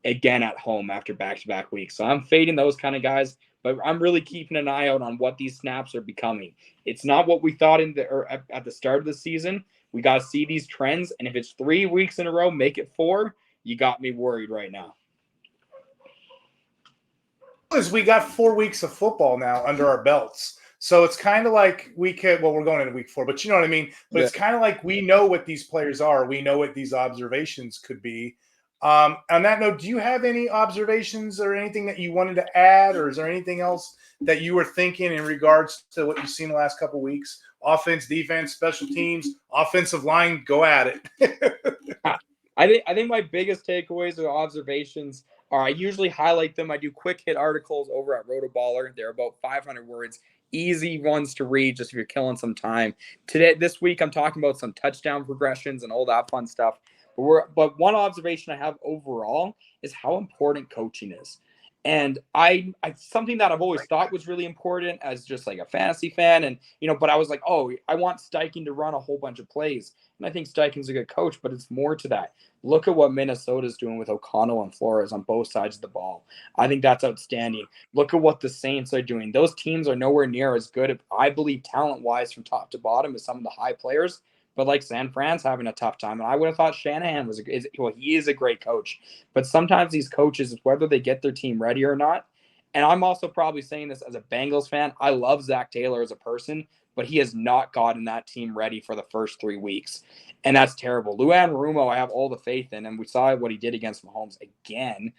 again at home after back-to-back weeks. So I'm fading those kind of guys, but I'm really keeping an eye out on what these snaps are becoming. It's not what we thought at the start of the season. We got to see these trends, and if it's 3 weeks in a row, make it 4. You got me worried right now. We got 4 weeks of football now under our belts. So it's kind of like we're going into week 4, but you know what I mean? But yeah. It's kind of like we know what these players are. We know what these observations could be. On that note, do you have any observations or anything that you wanted to add, or is there anything else that you were thinking in regards to what you've seen the last couple of weeks? Offense, defense, special teams, offensive line, go at it. I think my biggest takeaways or observations are I usually highlight them. I do quick hit articles over at Rotoballer. They're about 500 words. Easy ones to read just if you're killing some time. This week, I'm talking about some touchdown progressions and all that fun stuff. But one observation I have overall is how important coaching is. And I something that I've always thought was really important as just like a fantasy fan. And, but I was like, I want Steichen to run a whole bunch of plays. And I think Steichen's a good coach, but it's more to that. Look at what Minnesota's doing with O'Connell and Flores on both sides of the ball. I think that's outstanding. Look at what the Saints are doing. Those teams are nowhere near as good, I believe, talent-wise from top to bottom as some of the high players. But like San Fran's having a tough time. And I would have thought Shanahan he is a great coach. But sometimes these coaches, whether they get their team ready or not, and I'm also probably saying this as a Bengals fan, I love Zach Taylor as a person, but he has not gotten that team ready for the first 3 weeks. And that's terrible. Luan Rumo, I have all the faith in, and we saw what he did against Mahomes again.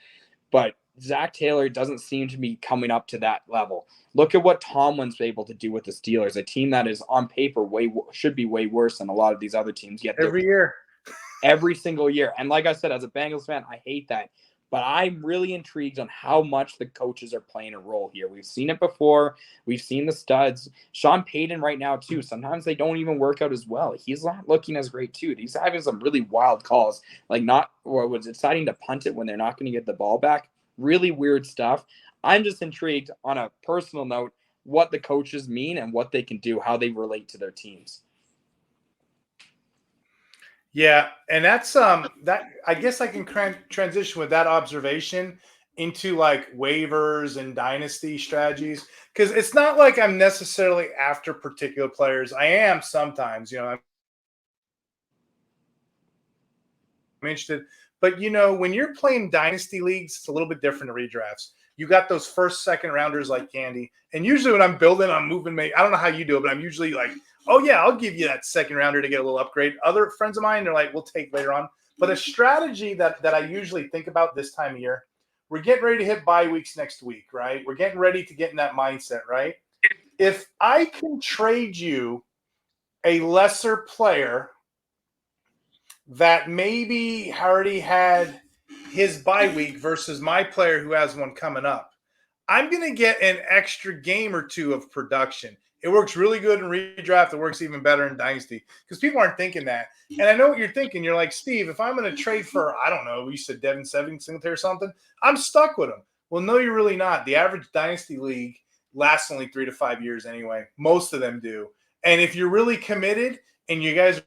But Zach Taylor doesn't seem to be coming up to that level. Look at what Tomlin's able to do with the Steelers, a team that is on paper should be way worse than a lot of these other teams. Yet every single year. And like I said, as a Bengals fan, I hate that. But I'm really intrigued on how much the coaches are playing a role here. We've seen it before. We've seen the studs. Sean Payton right now, too. Sometimes they don't even work out as well. He's not looking as great, too. He's having some really wild calls, deciding to punt it when they're not going to get the ball back. Really weird stuff. I'm just intrigued on a personal note what the coaches mean and what they can do, how they relate to their teams. Yeah, and that's that. I guess I can transition with that observation into like waivers and dynasty strategies, because it's not like I'm necessarily after particular players. I am sometimes, I'm interested. But, when you're playing dynasty leagues, it's a little bit different to redrafts. You got those first, second rounders like candy. And usually when I'm building, I'm moving. I don't know how you do it, but I'm usually like, oh, yeah, I'll give you that second rounder to get a little upgrade. Other friends of mine, they're like, we'll take later on. But a strategy that I usually think about this time of year, we're getting ready to hit bye weeks next week, right? We're getting ready to get in that mindset, right? If I can trade you a lesser player that maybe already had his bye week versus my player who has one coming up, I'm going to get an extra game or two of production. It works really good in redraft. It works even better in Dynasty because people aren't thinking that. And I know what you're thinking. You're like, Steve, if I'm going to trade for, I don't know, you said Devin Singletary or something, I'm stuck with him. Well, no, you're really not. The average Dynasty league lasts only 3 to 5 years anyway. Most of them do. And if you're really committed and you guys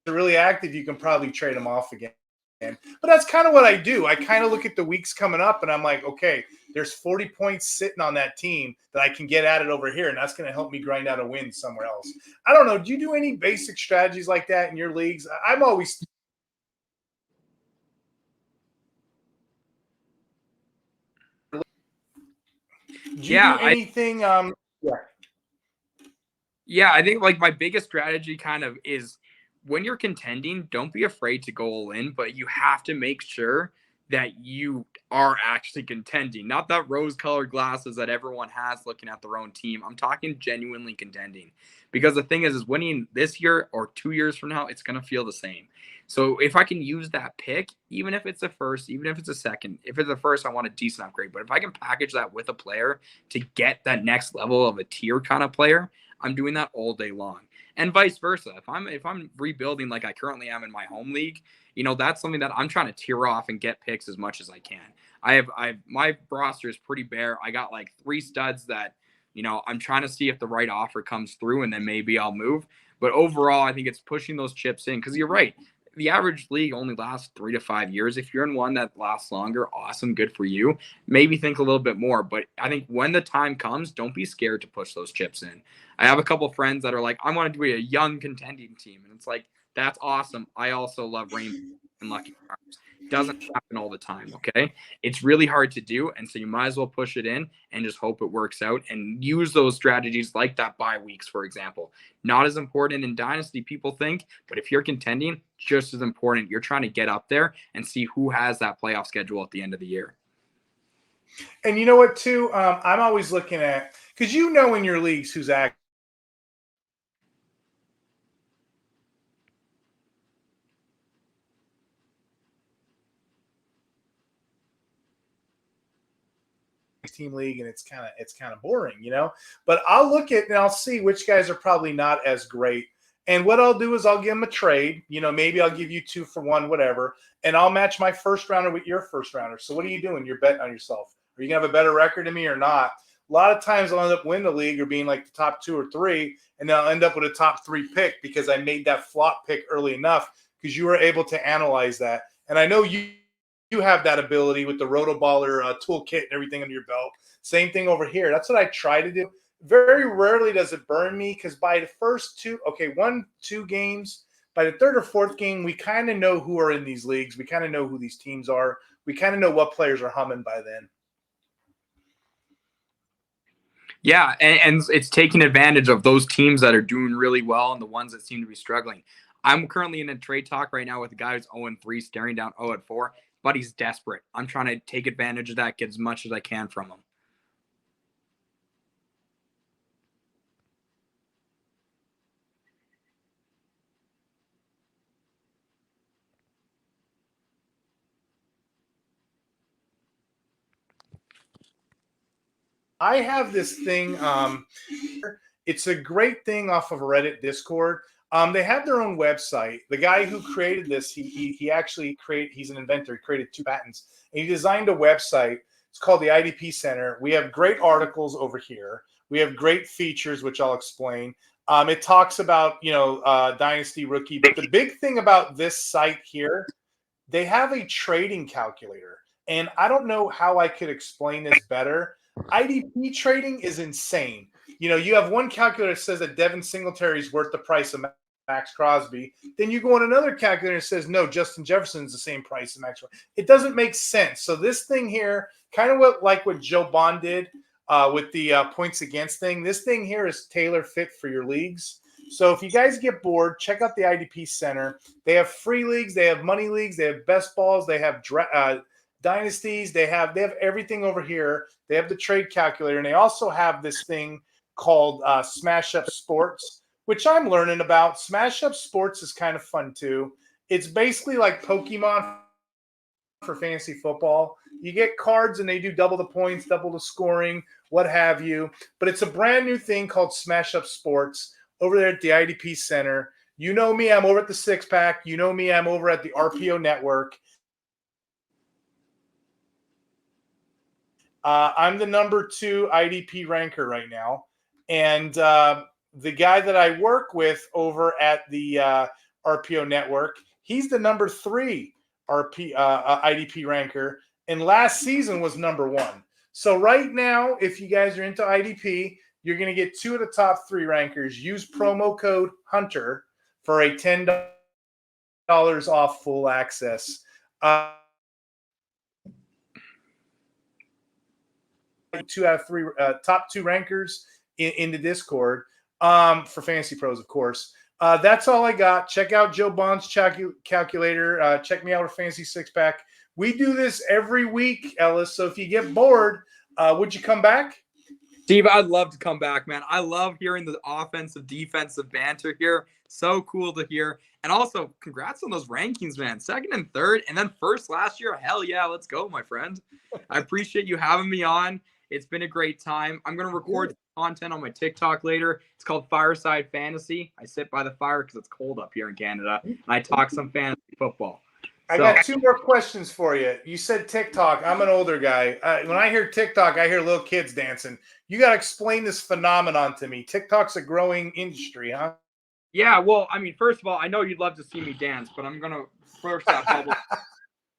are really active, you can probably trade them off again. But that's kind of what I do. I kind of look at the weeks coming up and I'm like, okay, there's 40 points sitting on that team that I can get at it over here, and that's going to help me grind out a win somewhere else. I don't know. Do you do any basic strategies like that in your leagues? I'm always – do you do anything Yeah, I think like my biggest strategy kind of is when you're contending, don't be afraid to go all in, but you have to make sure that you are actually contending. Not that rose-colored glasses that everyone has looking at their own team. I'm talking genuinely contending. Because the thing is winning this year or 2 years from now, it's going to feel the same. So if I can use that pick, even if it's a first, even if it's a second, if it's a first, I want a decent upgrade. But if I can package that with a player to get that next level of a tier kind of player, I'm doing that all day long. And vice versa. If I'm rebuilding like I currently am in my home league, that's something that I'm trying to tear off and get picks as much as I can. My roster is pretty bare. I got like 3 studs that, I'm trying to see if the right offer comes through and then maybe I'll move. But overall, I think it's pushing those chips in because you're right. The average league only lasts 3 to 5 years. If you're in one that lasts longer, awesome, good for you. Maybe think a little bit more. But I think when the time comes, don't be scared to push those chips in. I have a couple of friends that are like, I want to do a young contending team. And it's like, that's awesome. I also love Rainbow and Lucky Charms. Doesn't happen all the time, okay? It's really hard to do, and so you might as well push it in and just hope it works out and use those strategies like that bye weeks, for example. Not as important in Dynasty, people think, but if you're contending, just as important. You're trying to get up there and see who has that playoff schedule at the end of the year. And you know what, too? I'm always looking at – because in your leagues who's active. Team league and it's kind of boring, but I'll look at and I'll see which guys are probably not as great, and what I'll do is I'll give them a trade, maybe I'll give you 2 for 1, whatever, and I'll match my first rounder with your first rounder. So what are you doing? You're betting on yourself. Are you gonna have a better record than me or not? A lot of times I'll end up winning the league or being like the top 2 or 3, and then I'll end up with a top 3 pick because I made that flop pick early enough because you were able to analyze that. And I know you have that ability with the Rotoballer toolkit and everything under your belt. Same thing over here. That's what I try to do. Very rarely does it burn me because by the first 2 games, by the 3rd or 4th game, we kind of know who are in these leagues. We kind of know who these teams are. We kind of know what players are humming by then. Yeah, and it's taking advantage of those teams that are doing really well and the ones that seem to be struggling. I'm currently in a trade talk right now with a guy who's 0-3, staring down 0-4. But he's desperate. I'm trying to take advantage of that, get as much as I can from him. I have this thing. It's a great thing off of Reddit Discord. They have their own website. The guy who created this, he actually he's an inventor. He created 2 patents. And he designed a website. It's called the IDPCenter. We have great articles over here. We have great features, which I'll explain. It talks about, Dynasty Rookie. But the big thing about this site here, they have a trading calculator. And I don't know how I could explain this better. IDP trading is insane. You have one calculator that says that Devin Singletary is worth the price of Max Crosby. Then you go on another calculator and says, no, Justin Jefferson is the same price as Max Crosby. It doesn't make sense. So this thing here, kind of what Joe Bond did with the points against thing, this thing here is tailor fit for your leagues. So if you guys get bored, check out the IDP Center. They have free leagues. They have money leagues. They have best balls. They have dynasties. They have everything over here. They have the trade calculator. And they also have this thing called Smash Up Sports, which I'm learning about. Smash Up Sports is kind of fun too. It's basically like Pokemon for fantasy football. You get cards and they do double the points, double the scoring, what have you. But it's a brand new thing called Smash Up Sports over there at the IDP Center. You know me, I'm over at the Six Pack. You know me, I'm over at the RPO Network. I'm the number 2 IDP ranker right now. And the guy that I work with over at the RPO Network, he's the number 3 IDP ranker. And last season was number 1. So right now, if you guys are into IDP, you're going to get 2 of the top 3 rankers. Use promo code HUNTER for a $10 off full access. 2 out of 3 top 2 rankers in the Discord for Fantasy Pros, of course. That's all I got. Check out Joe Bond's calculator. Check me out with Fantasy Six Pack. We do this every week, Ellis. So if you get bored, would you come back? Steve, I'd love to come back, man. I love hearing the offensive, defensive banter here. So cool to hear. And also, congrats on those rankings, man. 2nd and 3rd, and then 1st last year. Hell yeah, let's go, my friend. I appreciate you having me on. It's been a great time. I'm going to record content on my TikTok later. It's called Fireside Fantasy. I sit by the fire because it's cold up here in Canada, and I talk some fantasy football. I got 2 more questions for you. You said TikTok. I'm an older guy. When I hear TikTok, I hear little kids dancing. You got to explain this phenomenon to me. TikTok's a growing industry, huh? Yeah, well, I mean, first of all, I know you'd love to see me dance, but I'm going to first that bubble.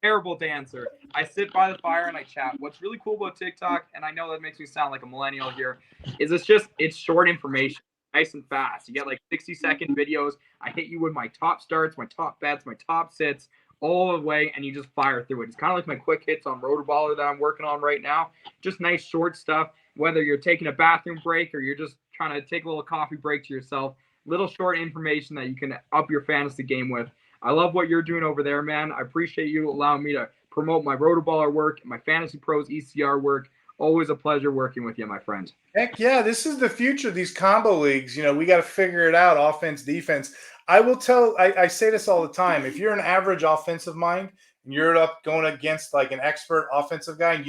Terrible dancer. I sit by the fire and I chat. What's really cool about TikTok, and I know that makes me sound like a millennial here, is it's short information, nice and fast. You get like 60-second videos. I hit you with my top starts, my top bets, my top sits, all the way, and you just fire through it. It's kind of like my quick hits on Rotoballer that I'm working on right now. Just nice short stuff, whether you're taking a bathroom break or you're just trying to take a little coffee break to yourself. Little short information that you can up your fantasy game with. I love what you're doing over there, man. I appreciate you allowing me to promote my Rotoballer work, my Fantasy Pros ECR work. Always a pleasure working with you, my friend. Heck yeah, this is the future of these combo leagues. You know, we got to figure it out, offense, defense. I will tell, I say this all the time. If you're an average offensive mind and you're up going against like an expert offensive guy and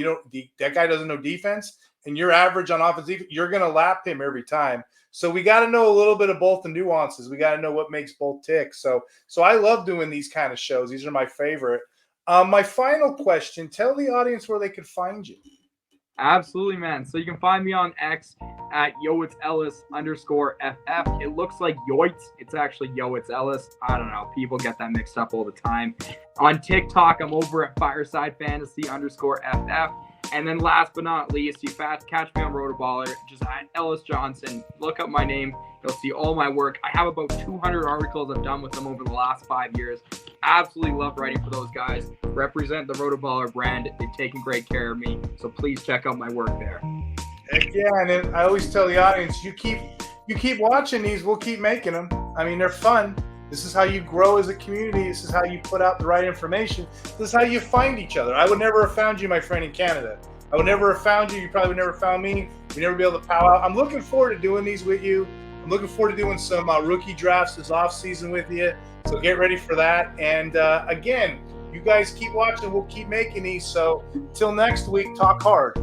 that guy doesn't know defense and you're average on offense, you're going to lap him every time. So we got to know a little bit of both the nuances. We got to know what makes both tick. So I love doing these kind of shows. These are my favorite. My final question, tell the audience where they could find you. Absolutely, man. So you can find me on X at YoIt'sEllis_FF. It looks like Yoitz. It's actually YoIt'sEllis. I don't know. People get that mixed up all the time. On TikTok, I'm over at Fireside Fantasy_FF. And then last but not least, you catch me on Rotoballer, just at Ellis Johnson. Look up my name. You'll see all my work. I have about 200 articles I've done with them over the last 5 years. Absolutely love writing for those guys. Represent the Rotoballer brand. They've taken great care of me. So please check out my work there. Heck yeah, and then I always tell the audience, you keep watching these, we'll keep making them. I mean, they're fun. This is how you grow as a community. This is how you put out the right information. This is how you find each other. I would never have found you, my friend, in Canada. I would never have found you. You probably would never have found me. We'd never be able to pow out. I'm looking forward to doing these with you. I'm looking forward to doing some rookie drafts this offseason with you. So get ready for that. And again, you guys keep watching. We'll keep making these. So till next week, talk hard.